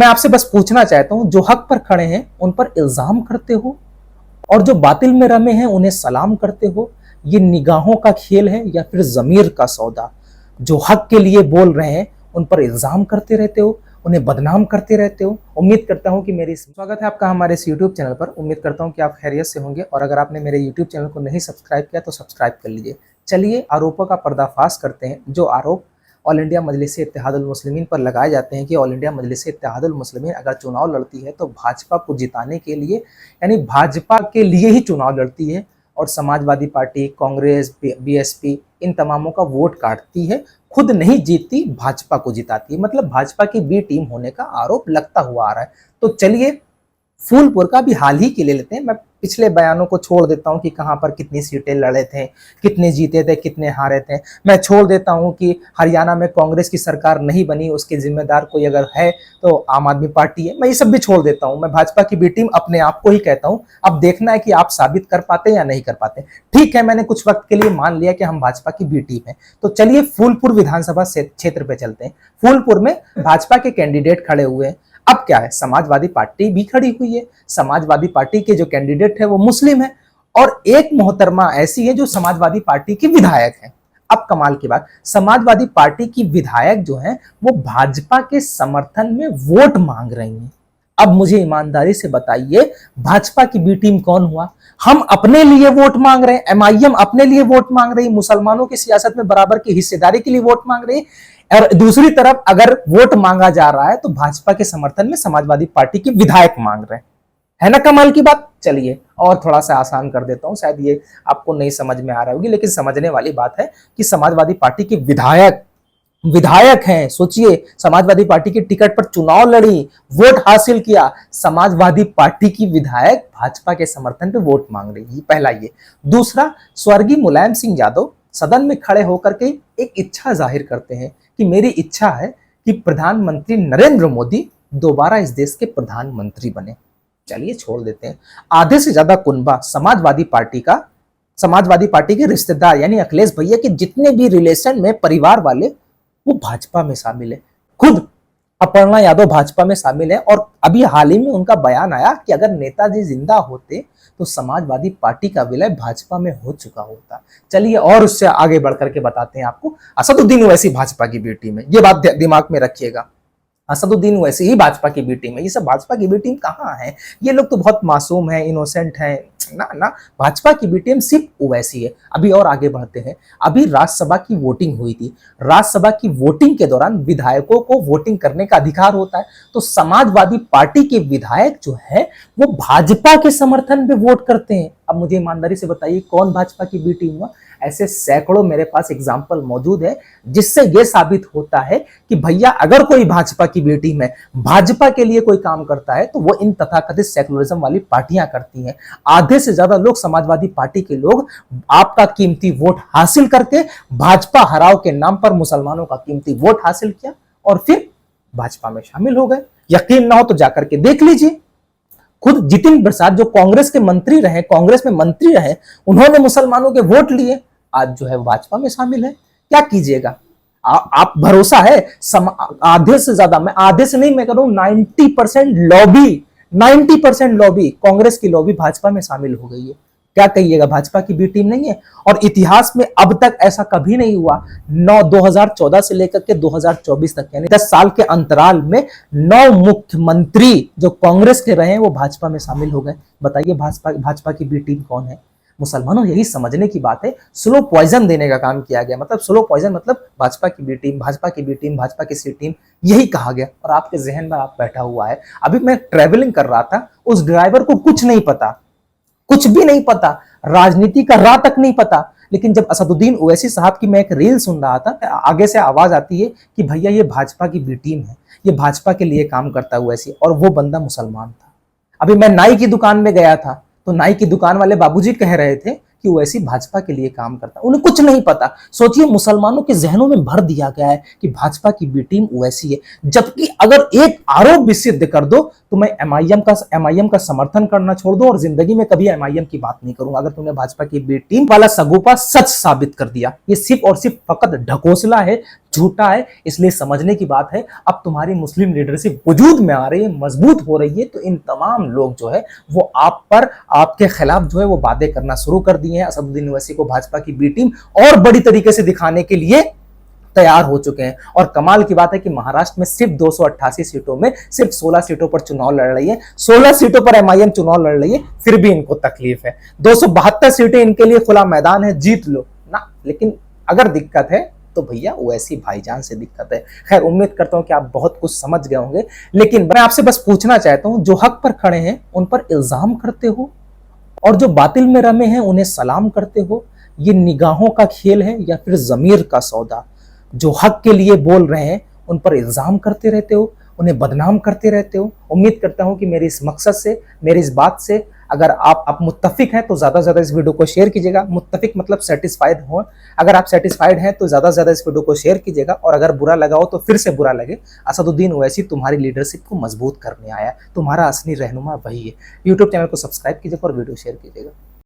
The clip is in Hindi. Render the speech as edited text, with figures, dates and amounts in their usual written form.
मैं आपसे बस पूछना चाहता हूं, जो हक पर खड़े हैं उन पर इल्जाम करते हो और जो बातिल में रमे हैं उन्हें सलाम करते हो। ये निगाहों का खेल है या फिर जमीर का सौदा? जो हक के लिए बोल रहे हैं उन पर इल्जाम करते रहते हो, उन्हें बदनाम करते रहते हो। उम्मीद करता हूं कि मेरी स्वागत है आपका हमारे इस यूट्यूब चैनल पर। उम्मीद करता हूं कि आप खैरियत से होंगे और अगर आपने मेरे यूट्यूब चैनल को नहीं सब्सक्राइब किया तो सब्सक्राइब कर लीजिए। चलिए आरोपों का पर्दाफाश करते हैं। जो आरोप ऑल इंडिया मजलिस-ए-इत्तेहादुल मुस्लिमीन पर लगाए जाते हैं कि ऑल इंडिया मजलिस-ए-इत्तेहादुल मुस्लिमीन अगर चुनाव लड़ती है तो भाजपा को जिताने के लिए, यानी भाजपा के लिए ही चुनाव लड़ती है और समाजवादी पार्टी, कांग्रेस, बीएसपी इन तमामों का वोट काटती है, खुद नहीं जीतती, भाजपा को जिताती है। मतलब भाजपा की बी टीम होने का आरोप लगता हुआ आ रहा है। तो चलिए फूलपुर का भी हाल ही के ले लेते हैं। मैं पिछले बयानों को छोड़ देता हूं कि कहां पर कितनी सीटें लड़े थे, कितने जीते थे, कितने हारे थे। मैं छोड़ देता हूं कि हरियाणा में कांग्रेस की सरकार नहीं बनी, उसके जिम्मेदार कोई अगर है तो आम आदमी पार्टी है। मैं ये सब भी छोड़ देता हूं। मैं भाजपा की बी टीम अपने आप को ही कहता हूं। अब देखना है कि आप साबित कर पाते या नहीं कर पाते। ठीक है, मैंने कुछ वक्त के लिए मान लिया कि हम भाजपा की बी टीम है। तो चलिए फूलपुर विधानसभा क्षेत्र पे चलते हैं। फूलपुर में भाजपा के कैंडिडेट खड़े हुए हैं। अब क्या है, समाजवादी पार्टी भी खड़ी हुई है। समाजवादी पार्टी के जो कैंडिडेट है वो मुस्लिम है और एक मोहतरमा ऐसी है जो समाजवादी पार्टी की विधायक है। अब कमाल की बात, समाजवादी पार्टी की विधायक जो है वो भाजपा के समर्थन में वोट मांग रही हैं। अब मुझे ईमानदारी से बताइए, भाजपा की बी टीम कौन हुआ? हम अपने लिए वोट मांग रहे हैं, एमआईएम अपने लिए वोट मांग रही, मुसलमानों की सियासत में बराबर की हिस्सेदारी के लिए वोट मांग रही, और दूसरी तरफ अगर वोट मांगा जा रहा है तो भाजपा के समर्थन में समाजवादी पार्टी के विधायक मांग रहे हैं। है ना कमाल की बात? चलिए और थोड़ा सा आसान कर देता हूं, शायद ये आपको नहीं समझ में आ रहा होगी, लेकिन समझने वाली बात है कि समाजवादी पार्टी के विधायक हैं। सोचिए, समाजवादी पार्टी की टिकट पर चुनाव लड़ी, वोट हासिल किया, समाजवादी पार्टी की विधायक भाजपा के समर्थन पे वोट मांग रही है। पहला ये। दूसरा, स्वर्गीय मुलायम सिंह यादव सदन में खड़े होकर के एक इच्छा जाहिर करते हैं कि मेरी इच्छा है कि प्रधानमंत्री नरेंद्र मोदी दोबारा इस देश के प्रधानमंत्री बने। चलिए छोड़ देते हैं। आधे से ज्यादा कुनबा समाजवादी पार्टी के रिश्तेदार यानी अखिलेश भैया के जितने भी रिलेशन में परिवार वाले वो भाजपा में शामिल है। खुद अपर्णा यादव भाजपा में शामिल है और अभी हाल ही में उनका बयान आया कि अगर नेताजी जिंदा होते तो समाजवादी पार्टी का विलय भाजपा में हो चुका होता। चलिए और उससे आगे बढ़कर के बताते हैं आपको। असदुद्दीन ओवैसी भाजपा की बी टीम है, ये बात दिमाग में रखिएगा। असदुद्दीन ओवैसी ही भाजपा की बी टीम है। ये सब भाजपा की बी टीम कहाँ है? ये लोग तो बहुत मासूम है, इनोसेंट है ना। भाजपा की बी टीम सिर्फ ओवैसी है। अभी और आगे बढ़ते हैं। अभी राज्यसभा की वोटिंग हुई थी। राज्यसभा की वोटिंग के दौरान विधायकों को वोटिंग करने का अधिकार होता है, तो समाजवादी पार्टी के विधायक जो है वो भाजपा के समर्थन में वोट करते हैं। अब मुझे ईमानदारी से बताइए कौन भाजपा की बी टीम हुआ? ऐसे सैकड़ों मेरे पास एग्जाम्पल मौजूद है जिससे यह साबित होता है कि भैया अगर कोई भाजपा की बी टीम है, भाजपा के लिए कोई काम करता है तो वो इन तथाकथित सेकुलरिज्म वाली पार्टियां करती हैं। आधे से ज्यादा लोग समाजवादी पार्टी के लोग आपका कीमती वोट हासिल करके भाजपा हराओ के नाम पर मुसलमानों का कीमती वोट हासिल किया और फिर भाजपा में शामिल हो गए। यकीन ना हो तो जाकर के देख लीजिए। खुद जितिन प्रसाद जो कांग्रेस के मंत्री रहे, कांग्रेस में मंत्री रहे, उन्होंने मुसलमानों के वोट लिए, आज जो है भाजपा में शामिल है। क्या कीजिएगा? आप भरोसा है आधे से ज्यादा, मैं आधे से नहीं, मैं कह रहा हूं 90% लॉबी कांग्रेस की लॉबी भाजपा में शामिल हो गई है। क्या कहिएगा, भाजपा की बी टीम नहीं है? और इतिहास में अब तक ऐसा कभी नहीं हुआ। 2014 से लेकर के 2024 तक यानी 10 साल के अंतराल में 9 मुख्यमंत्री जो कांग्रेस के रहे वो भाजपा में शामिल हो गए। बताइए भाजपा की बी टीम कौन है? मुसलमानों, यही समझने की बात है। स्लो पॉइजन देने का काम किया गया। मतलब स्लो पॉइजन मतलब भाजपा की बी टीम, भाजपा की बी टीम, भाजपा की सी टीम, यही कहा गया और आपके जहन में आप बैठा हुआ है। अभी मैं ट्रेवलिंग कर रहा था, उस ड्राइवर को कुछ नहीं पता, कुछ भी नहीं पता, राजनीति का राह तक नहीं पता। लेकिन जब असदुद्दीन ओवैसी साहब की मैं एक रील सुन रहा था, आगे से आवाज आती है कि भैया ये भाजपा की बी टीम है, ये भाजपा के लिए काम करता है ओवैसी, और वो बंदा मुसलमान था। अभी मैं नाई की दुकान में गया था तो नाई की दुकान वाले बाबूजी कह रहे थे कि ओवैसी भाजपा के लिए काम करता है, उन्हें कुछ नहीं पता। सोचिए, मुसलमानों के जहनों में भर दिया गया है कि भाजपा की बी टीम ओवैसी है, जबकि अगर एक आरोप भी सिद्ध कर दो तो मैं एमआईएम का समर्थन करना छोड़ दो और जिंदगी में कभी एमआईएम की बात नहीं करूंगा अगर तुमने भाजपा की बी टीम वाला सगुफा सच साबित कर दिया। ये सिर्फ और सिर्फ फकत ढकोसला है, झूठा है। इसलिए समझने की बात है, अब तुम्हारी मुस्लिम लीडरशिप वजूद में आ रही है, मजबूत हो रही है, तो इन तमाम लोग जो है वो आप पर, आपके खिलाफ जो है वो बातें करना शुरू कर दिए हैं। असदुद्दीन ओवैसी को भाजपा की बी टीम और बड़ी तरीके से दिखाने के लिए तैयार हो चुके हैं। और कमाल की बात है कि महाराष्ट्र में सिर्फ 288 सीटों में सिर्फ 16 सीटों पर चुनाव लड़ रही है, 16 सीटों पर एमआईएम चुनाव लड़ रही है, फिर भी इनको तकलीफ है। 272 सीटें इनके लिए खुला मैदान है, जीत लो ना। लेकिन अगर दिक्कत है तो भैया ओवैसी भाईजान से दिक्कत है। खैर, उम्मीद करता हूं कि आप बहुत कुछ समझ गए होंगे, लेकिन मैं आपसे बस पूछना चाहता हूं, जो हक पर खड़े हैं उन पर इल्जाम करते हो और जो बातिल में रमे हैं उन्हें सलाम करते हो। ये निगाहों का खेल है या फिर जमीर का सौदा? जो हक के लिए बोल रहे हैं उन पर इल्जाम करते रहते हो, उन्हें बदनाम करते रहते हो। उम्मीद करता हूं कि मेरे इस मकसद से, मेरी इस बात से अगर आप मुत्तफिक हैं तो ज्यादा से ज्यादा इस वीडियो को शेयर कीजिएगा। मुत्तफिक मतलब सेटिस्फाइड हो। अगर आप सेटिस्फाइड हैं तो ज्यादा से ज्यादा इस वीडियो को शेयर कीजिएगा। और अगर बुरा लगा हो तो फिर से बुरा लगे, असदुद्दीन ओवैसी तुम्हारी लीडरशिप को मजबूत करने आया, तुम्हारा असली रहनुमा वही है। यूट्यूब चैनल को सब्सक्राइब कीजिएगा और वीडियो शेयर कीजिएगा।